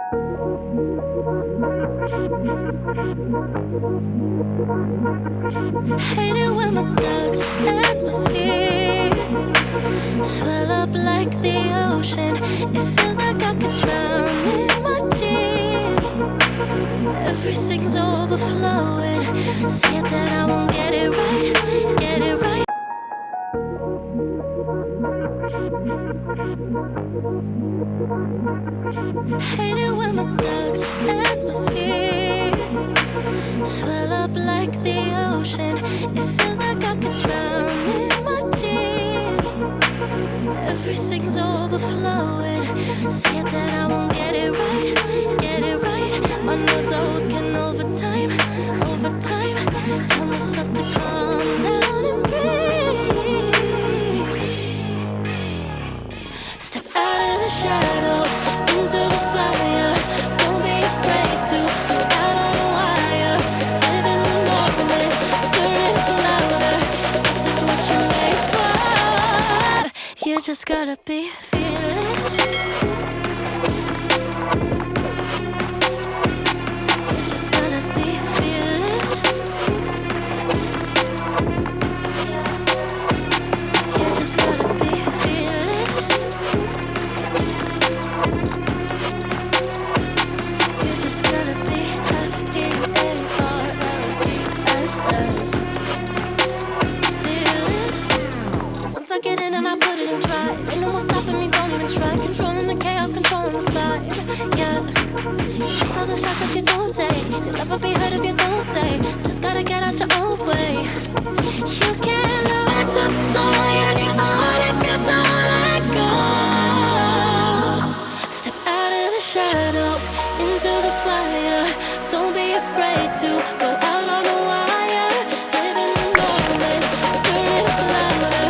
Hate it when my doubts and my fears swell up like the ocean. It feels like I could drown in my tears. Everything's overflowing. Scared that I won't get it right, get it right. Hate it when my doubts and my fears swell up like the ocean. It feels like I could drown in my tears. Everything's overflowing. Scared that I won't get it right, get it right. My nerves are working overtime, overtime. Tell myself to calm down and breathe. Step out of the shadows into the fire. Don't be afraid to go out on a wire. Live in the moment, turn it louder. This is what you're made for. You just gotta be fearless. You just gotta be fearless. You just gotta be fearless. You just gotta be fearless. Once I get in and I put it in drive, ain't no more stopping me, don't even try. Controlling the chaos, controlling the vibe, yeah. That's all the shots that you don't say. You'll never be heard if you don't say. Just gotta get out your own way. You can't learn to fly on your own if you don't let go. Step out of the shadows into the fire. Don't be afraid to go out on a wire. Live in the moment, turn it up louder.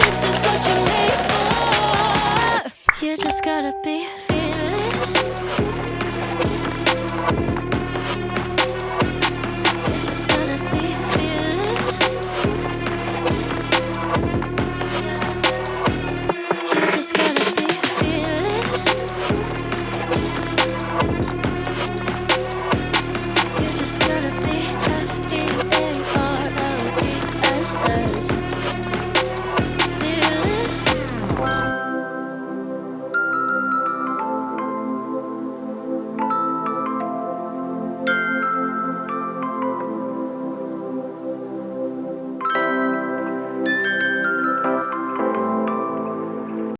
This is what you're made for. You just gotta be fearless.